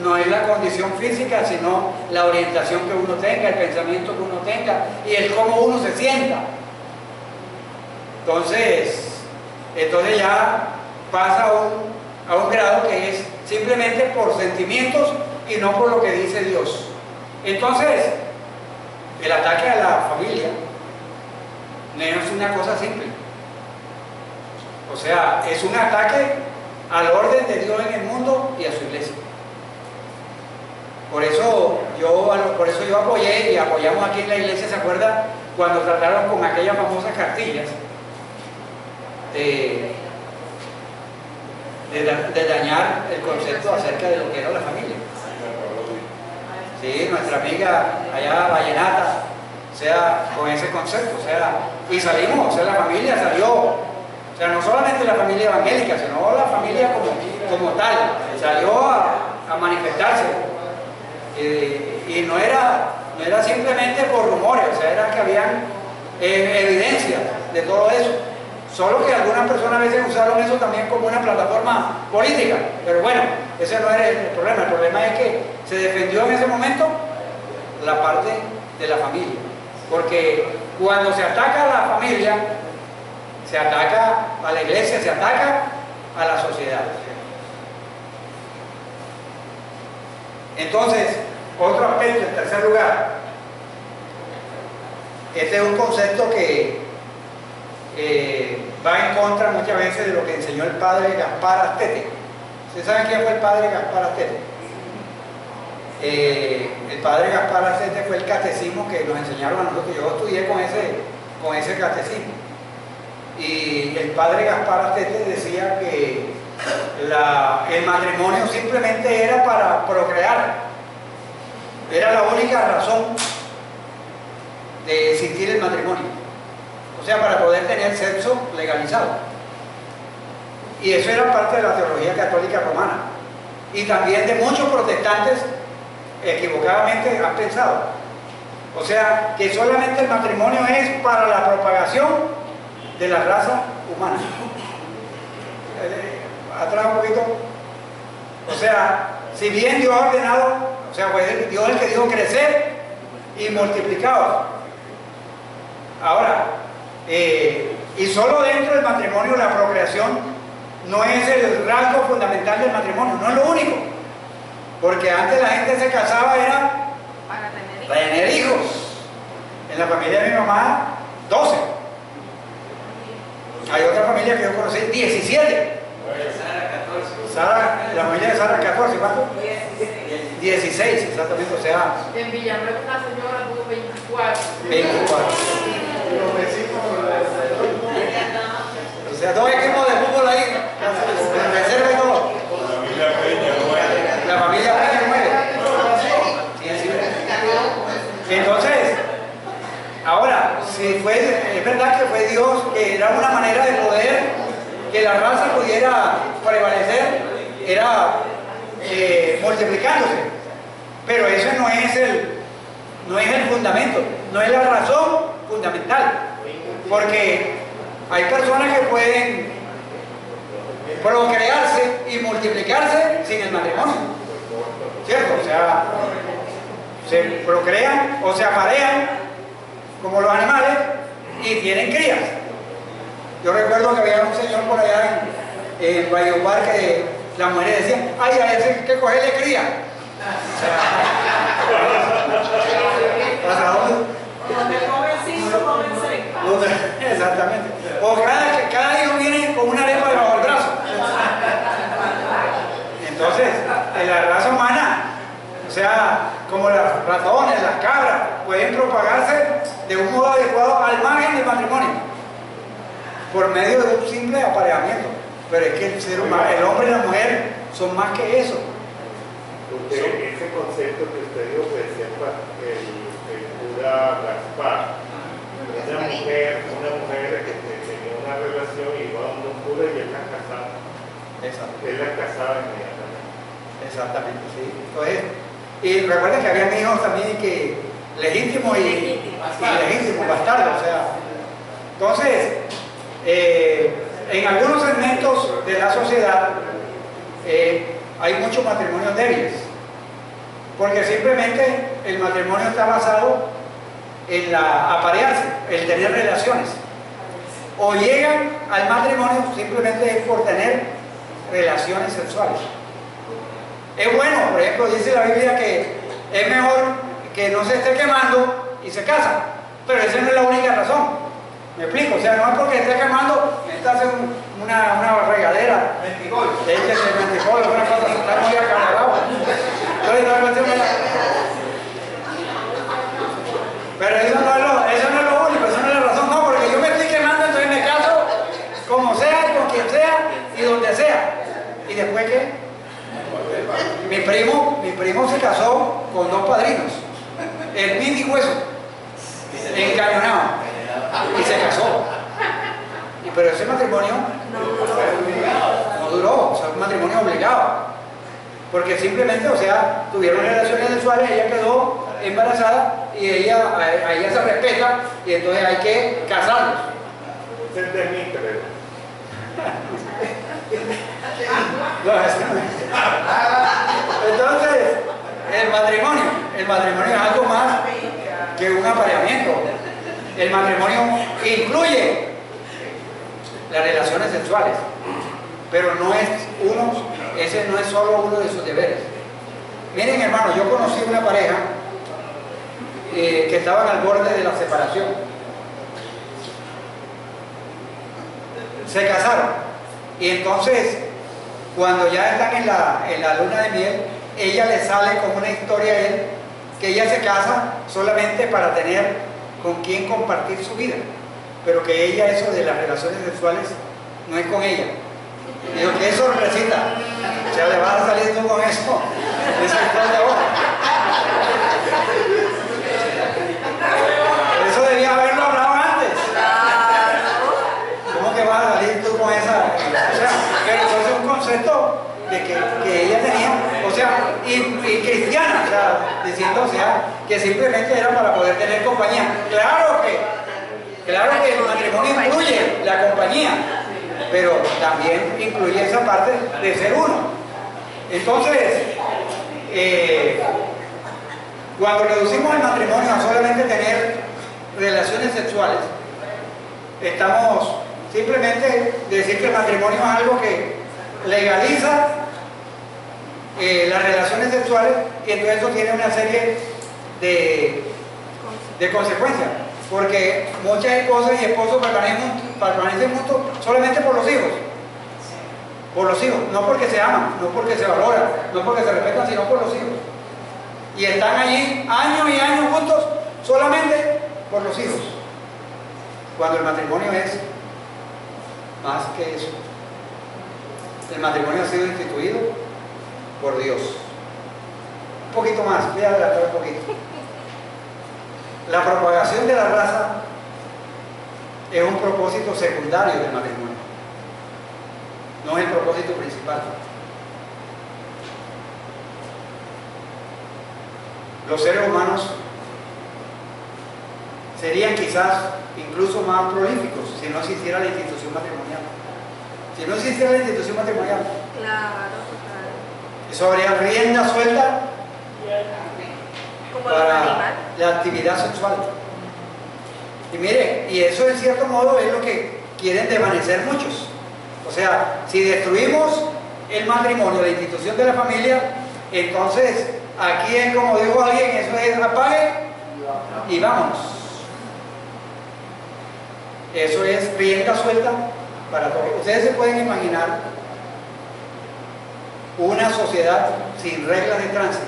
no es la condición física, sino la orientación que uno tenga, el pensamiento que uno tenga y el cómo uno se sienta. Entonces ya pasa a un grado que es simplemente por sentimientos y no por lo que dice Dios. Entonces, el ataque a la familia no es una cosa simple. O sea, es un ataque al orden de Dios en el mundo y a su iglesia. Por eso yo apoyé y apoyamos aquí en la iglesia, ¿se acuerda? Cuando trataron con aquellas famosas cartillas de dañar el concepto acerca de lo que era la familia. Sí, nuestra amiga allá, Vallenata, con ese concepto, y salimos, la familia salió, no solamente la familia evangélica, sino la familia como tal, salió a manifestarse, y no era simplemente por rumores, era que habían evidencia de todo eso. Solo que algunas personas a veces usaron eso también como una plataforma política. Pero bueno, ese no era el problema. El problema es que se defendió en ese momento la parte de la familia. Porque cuando se ataca a la familia, se ataca a la iglesia, se ataca a la sociedad. Entonces, otro aspecto, en tercer lugar, este es un concepto que va en contra muchas veces de lo que enseñó el padre Gaspar Astete. ¿Ustedes saben quién fue el padre Gaspar Astete? El padre Gaspar Astete fue el catecismo que nos enseñaron a nosotros. Yo estudié con ese catecismo. Y el padre Gaspar Astete decía que el matrimonio simplemente era para procrear. Era la única razón de existir el matrimonio. O sea, para poder tener sexo legalizado. Y eso era parte de la teología católica romana. Y también de muchos protestantes equivocadamente han pensado. O sea, que solamente el matrimonio es para la propagación de la raza humana. Atrás un poquito. O sea, si bien Dios ha ordenado, o sea, fue Dios el que dijo crecer y multiplicados. Ahora, y solo dentro del matrimonio la procreación no es el rasgo fundamental del matrimonio, no es lo único, porque antes la gente se casaba era para tener hijos. En la familia de mi mamá, 12. Hay otra familia que yo conocí, 17. La familia de Sara, 14, ¿cuánto? 16, exactamente, o sea. En Villanueva una señora tuvo 24. 24. Los vecinos O sea, 2 equipos de fútbol ahí, con reserva y todo. La familia Peña 9. Entonces, ahora, si es verdad que fue Dios, que era una manera de poder que la raza pudiera prevalecer, era multiplicándose. Pero eso no es el fundamento, no es la razón fundamental. Porque hay personas que pueden procrearse y multiplicarse sin el matrimonio, ¿cierto? O sea, se procrean o se aparean como los animales y tienen crías. Yo recuerdo que había un señor por allá en Valledupar que las mujeres decían, ay, a ese hay que cogerle cría. O sea, ¿hasta dónde? Donde comen 5, comen 6. Exactamente. O cada hijo viene con una arepa debajo del brazo. O sea, como los ratones, las cabras, pueden propagarse de un modo adecuado al margen del matrimonio, por medio de un simple apareamiento. Pero es que el ser humano, el hombre y la mujer son más que eso. Ese concepto que usted dijo que decía el cura Gaspar, una mujer que tenía una relación y iba a un cura y él la casaba. Exacto. Él la casaba inmediatamente. Exactamente, sí. Entonces, y recuerden que habían hijos también que legítimos y ilegítimos, bastardos. O sea, entonces, en algunos segmentos de la sociedad hay muchos matrimonios débiles, porque simplemente el matrimonio está basado en la aparearse, en tener relaciones, o llegan al matrimonio simplemente por tener relaciones sexuales. Es bueno, por ejemplo, dice la Biblia que es mejor que no se esté quemando y se casa, pero esa no es la única razón. ¿Me explico? O sea, no es porque esté quemando, necesitas hacer una regadera, échese menticol, una cosa, está muy acabarado. Entonces, no es cuestión de pero eso no es lo único, eso no es la razón, no, porque yo me estoy quemando, entonces me caso como sea, con quien sea y donde sea. ¿Y después qué? Mi primo se casó con 2 padrinos, el Midi Hueso, encañonado, y se casó. Pero ese matrimonio no duró, o sea, un matrimonio obligado, porque simplemente, o sea, tuvieron relaciones sexuales, ella quedó embarazada y a ella se respeta y entonces hay que casarlos. Se termina, pero entonces, el matrimonio es algo más que un apareamiento. El matrimonio incluye las relaciones sexuales, pero ese no es solo uno de sus deberes. Miren, hermano, yo conocí una pareja que estaban al borde de la separación. Se casaron y entonces, cuando ya están en la luna de miel, ella le sale con una historia a él que ella se casa solamente para tener con quien compartir su vida, pero que ella, eso de las relaciones sexuales no es con ella. Digo, qué sorpresita, o sea, le vas a salir tú con eso, esa historia ahora. Eso debía haberlo hablado antes. ¿Cómo que vas a salir tú con esa? O sea, que eso es un concepto de que ella tenía, o sea, y cristiana, o sea, diciendo, o sea, que simplemente era para poder tener compañía. Claro que el matrimonio incluye la compañía, pero también incluye esa parte de ser uno. Entonces, cuando reducimos el matrimonio a solamente tener relaciones sexuales, estamos simplemente decir que el matrimonio es algo que legaliza las relaciones sexuales y entonces eso tiene una serie de consecuencias, porque muchas esposas y esposos permanecen juntos solamente por los hijos, no porque se aman, no porque se valoran, no porque se respetan, sino por los hijos, y están allí años y años juntos solamente por los hijos, cuando el matrimonio es más que eso. El matrimonio ha sido instituido por Dios. Un poquito más, voy a adelantar un poquito. La propagación de la raza es un propósito secundario del matrimonio, no es el propósito principal. Los seres humanos serían quizás incluso más prolíficos si no existiera la institución matrimonial. Si no existiera la institución matrimonial, Claro, total. eso habría rienda suelta Como los para animales. la actividad sexual. Y mire, y eso en cierto modo es lo que quieren desvanecer muchos. O sea, si destruimos el matrimonio, la institución de la familia, entonces aquí es como dijo alguien, eso es apague y vámonos. Eso es rienda suelta para todos. Ustedes se pueden imaginar una sociedad sin reglas de tránsito,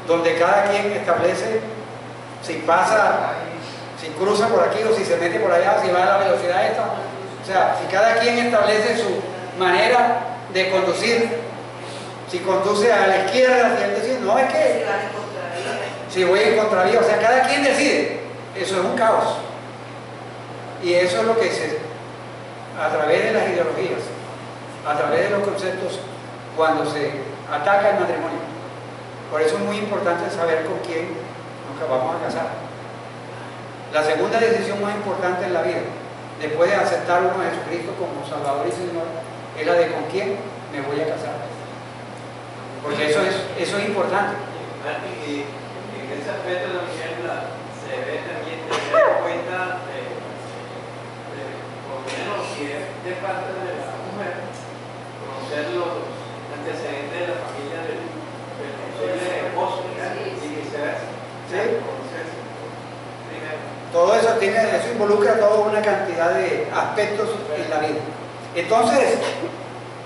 donde cada quien establece si pasa, si cruza por aquí o si se mete por allá, si va a la velocidad esta. O sea, si cada quien establece su manera de conducir, si conduce a la izquierda, si él decide, no, es que si voy en contravía, o sea, cada quien decide. Eso es un caos. Y eso es lo que a través de las ideologías, a través de los conceptos, cuando se ataca el matrimonio. Por eso es muy importante saber con quién nos vamos a casar. La segunda decisión más importante en la vida, después de aceptar uno a Jesucristo como Salvador y Señor, es la de con quién me voy a casar. Porque eso es importante. Y en ese aspecto también se debe también tener en cuenta, por lo menos si es de parte de la mujer, conocer los antecedentes de la familia del posible esposo y viceversa. ¿Sí? Conocerse primero. Todo eso involucra toda una cantidad de aspectos en la vida. Entonces,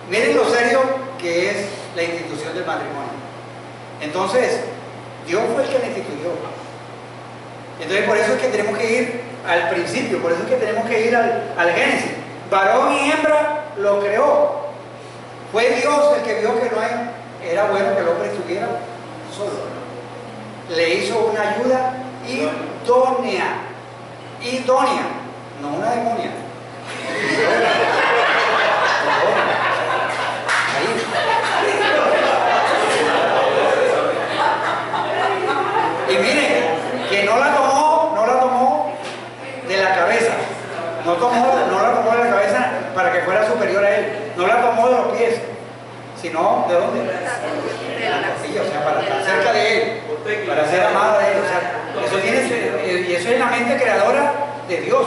miren lo serio que es la institución del matrimonio. Entonces, Dios fue el que la instituyó. Entonces, por eso es que tenemos que ir al principio, por eso es que tenemos que ir al Génesis. Varón y hembra lo creó. Fue Dios el que vio que no era bueno que el hombre estuviera solo. Le hizo una ayuda idónea, no una demonia. Y miren, que no la tomó de la cabeza, no la tomó de la cabeza para que fuera superior a él, no la tomó de los pies, sino ¿de dónde? De la costilla, o sea, para estar cerca de él, para ser amada de él, o sea, y eso es la mente creadora de Dios.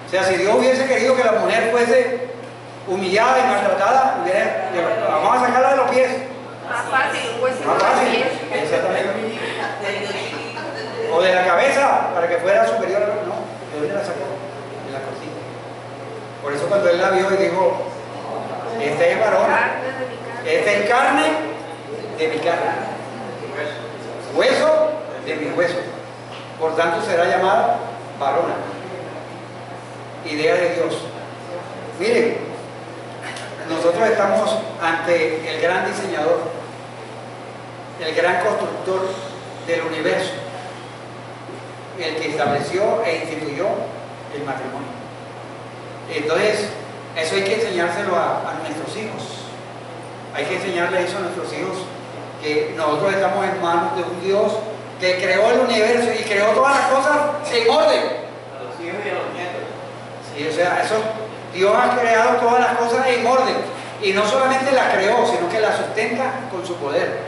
O sea, si Dios hubiese querido que la mujer fuese humillada y maltratada, vamos a sacarla de los pies. Más fácil, un huesito Más de fácil, pies. exactamente. O de la cabeza para que fuera superior a no, ¿de dónde la sacó? De la costilla. Por eso cuando él la vio y dijo, este es varón, este es carne de mi carne, hueso de mi hueso, por tanto será llamada varona. Idea de Dios. Miren, nosotros estamos ante el gran diseñador, el gran constructor del universo, el que estableció e instituyó el matrimonio. Entonces, eso hay que enseñárselo a nuestros hijos. Hay que enseñarle eso a nuestros hijos, que nosotros estamos en manos de un Dios que creó el universo y creó todas las cosas en orden. A los hijos y a los nietos. Sí, o sea, Dios ha creado todas las cosas en orden. Y no solamente las creó, sino que las sustenta con su poder.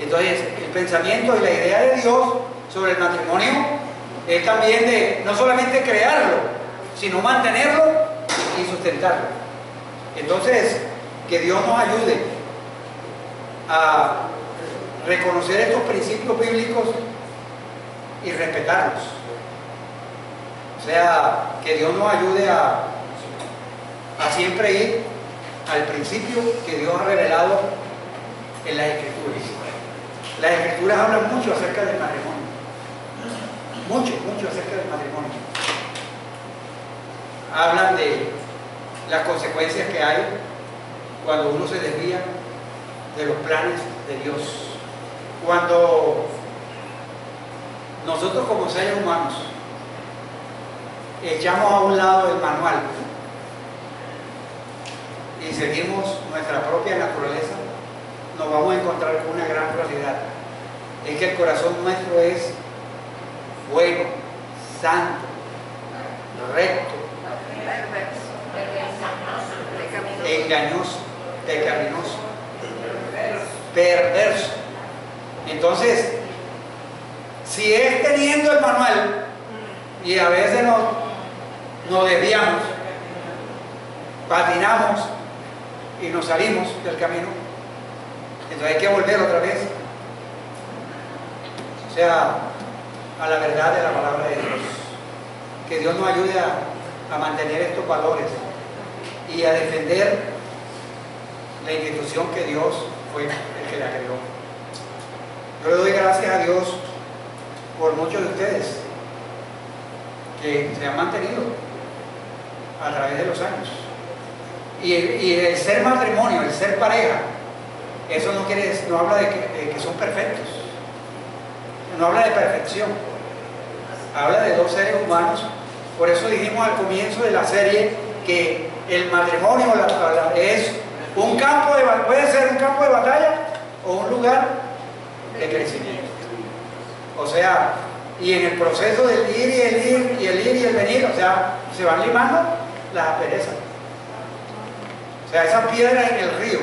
Entonces, el pensamiento y la idea de Dios sobre el matrimonio es también de no solamente crearlo, sino mantenerlo y sustentarlo. Entonces, que Dios nos ayude a reconocer estos principios bíblicos y respetarlos. O sea, que Dios nos ayude a siempre ir al principio que Dios ha revelado en las Escrituras. Las Escrituras hablan mucho acerca del matrimonio. Mucho acerca del matrimonio. Hablan de las consecuencias que hay cuando uno se desvía de los planes de Dios. Cuando nosotros como seres humanos echamos a un lado el manual y seguimos nuestra propia naturaleza, nos vamos a encontrar con una gran realidad. Es que el corazón nuestro es bueno, santo, recto, engañoso, pecaminoso, perverso. Entonces, si es teniendo el manual y a veces nos desviamos, patinamos y nos salimos del camino, entonces hay que volver otra vez, o sea, a la verdad de la palabra de Dios. Que Dios nos ayude a mantener estos valores y a defender la institución que Dios fue el que la creó. Yo le doy gracias a Dios por muchos de ustedes que se han mantenido a través de los años. Y el ser matrimonio, el ser pareja, eso no habla de que son perfectos, no habla de perfección, habla de dos seres humanos. Por eso dijimos al comienzo de la serie que el matrimonio es un campo puede ser un campo de batalla o un lugar de crecimiento. O sea, y en el proceso del ir y el ir y el ir y el venir, o sea, se van limando las asperezas. O sea, esas piedras en el río,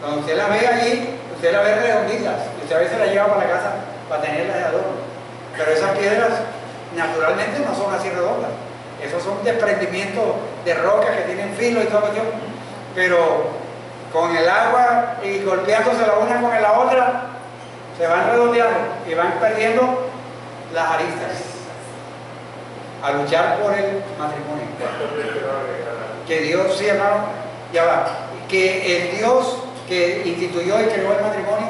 cuando usted las ve allí, usted las ve redonditas, y usted a veces las lleva para la casa para tenerlas de adorno. Pero esas piedras naturalmente no son así redondas. Esos son desprendimientos de rocas que tienen filo y todo cuestión. Pero con el agua y golpeándose la una con la otra, se van redondeando y van perdiendo las aristas a luchar por el matrimonio. Que Dios, sí, hermano, ya va, que el Dios que instituyó y creó el matrimonio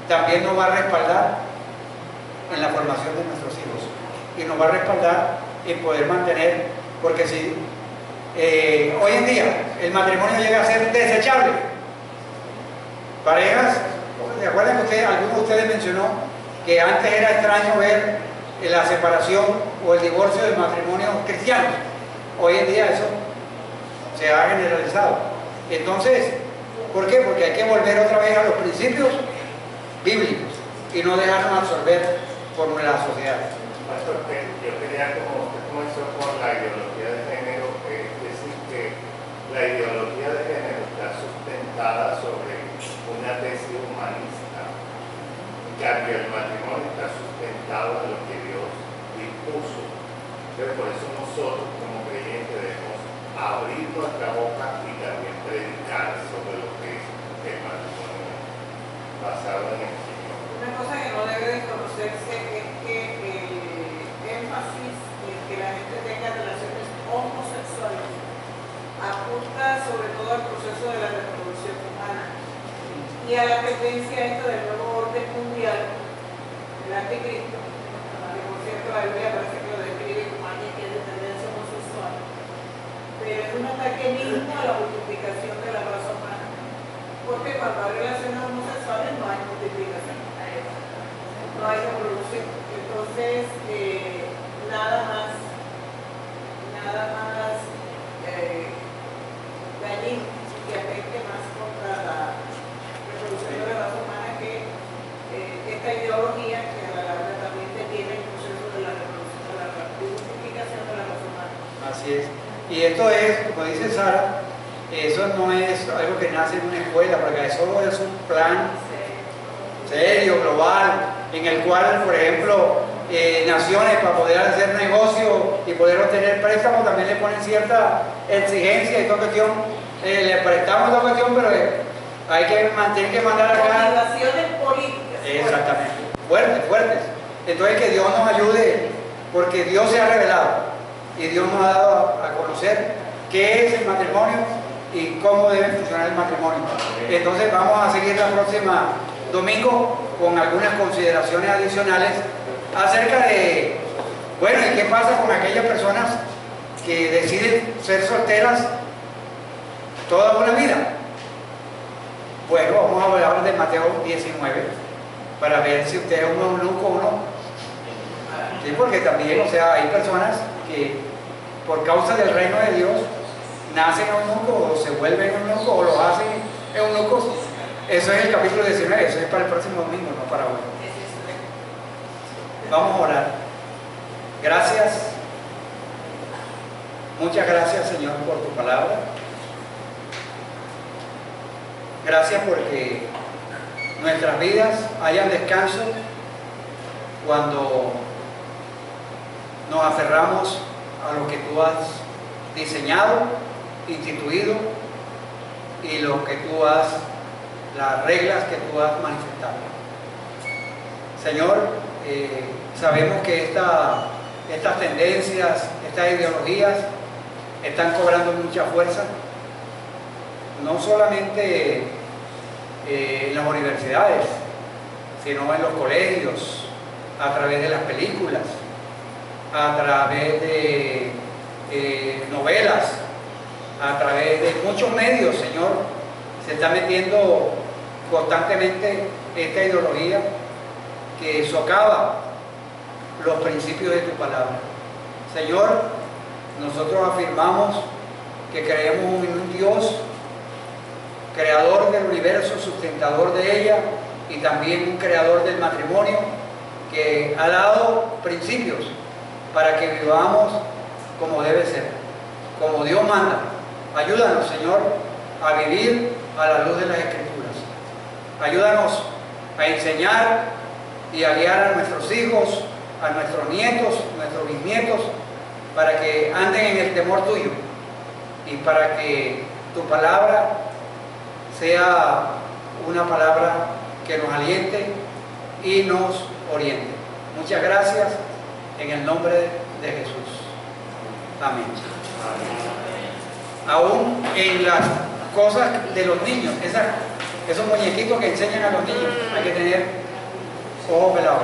también nos va a respaldar en la formación de nuestros hijos y nos va a respaldar en poder mantener, porque si hoy en día el matrimonio llega a ser desechable, parejas, ¿se acuerdan que alguno de ustedes mencionó que antes era extraño ver la separación o el divorcio del matrimonio cristiano? Hoy en día eso se ha generalizado. Entonces, ¿por qué? Porque hay que volver otra vez a los principios bíblicos y no dejarnos absorber por la sociedad. Pastor, yo quería, como usted comenzó con la ideología de género, decir que la ideología de género está sustentada sobre una tesis humanista. En cambio, el matrimonio está sustentado en lo que Dios dispuso. Entonces, por eso nosotros como creyentes debemos abrir nuestra boca y también predicar sobre lo que es el matrimonio basado en el Señor. Una cosa que no debe desconocerse es que énfasis en que la gente tenga relaciones homosexuales apunta sobre todo al proceso de la reproducción humana y a la tendencia esta del nuevo orden mundial, el anticristo, que por cierto la Biblia parece que lo describe como alguien que es de tendencia homosexual, pero es un ataque mismo a la multiplicación de la raza humana, porque cuando hay relaciones homosexuales no hay multiplicación, no hay reproducción. Entonces, nada más dañino que afecte más contra la reproducción de la raza humana que esta ideología que a la larga también detiene el proceso de la reproducción, de la multiplicación de la raza humana. Así es. Y esto es, como dice Sara, eso no es algo que nace en una escuela, porque eso es un plan serio, global, en el cual, por ejemplo, naciones para poder hacer negocio y poder obtener préstamos también le ponen cierta exigencia y toda cuestión. Le prestamos toda cuestión, pero hay que mandar acá. Motivaciones políticas. Exactamente. Fuertes. Entonces que Dios nos ayude, porque Dios se ha revelado y Dios nos ha dado a conocer qué es el matrimonio y cómo debe funcionar el matrimonio. Entonces vamos a seguir la próxima domingo con algunas consideraciones adicionales acerca de, bueno, ¿y qué pasa con aquellas personas que deciden ser solteras toda una vida? Bueno, vamos a hablar de Mateo 19 para ver si usted es un eunuco o no. Sí, porque también, o sea, hay personas que por causa del reino de Dios nacen eunucos o se vuelven eunucos o los hacen eunucos. Eso es el capítulo 19, eso es para el próximo domingo, no para hoy. Vamos a orar. Gracias. Muchas gracias, Señor, por tu palabra. Gracias porque nuestras vidas hayan descanso cuando nos aferramos a lo que tú has diseñado, instituido y lo que tú has, las reglas que tú has manifestado. Señor, sabemos que estas tendencias, estas ideologías están cobrando mucha fuerza, no solamente en las universidades, sino en los colegios, a través de las películas, a través de novelas, a través de muchos medios, Señor, se está metiendo constantemente esta ideología que socava los principios de tu palabra. Señor, nosotros afirmamos que creemos en un Dios creador del universo, sustentador de ella, y también un creador del matrimonio, que ha dado principios para que vivamos como debe ser, como Dios manda. Ayúdanos, Señor, a vivir a la luz de las Escrituras. Ayúdanos a enseñar y a guiar a nuestros hijos, a nuestros nietos, nuestros bisnietos, para que anden en el temor tuyo y para que tu palabra sea una palabra que nos aliente y nos oriente. Muchas gracias en el nombre de Jesús. Amén. Aún en las cosas de los niños, esos muñequitos que enseñan a los niños, hay que tener ojos pelados.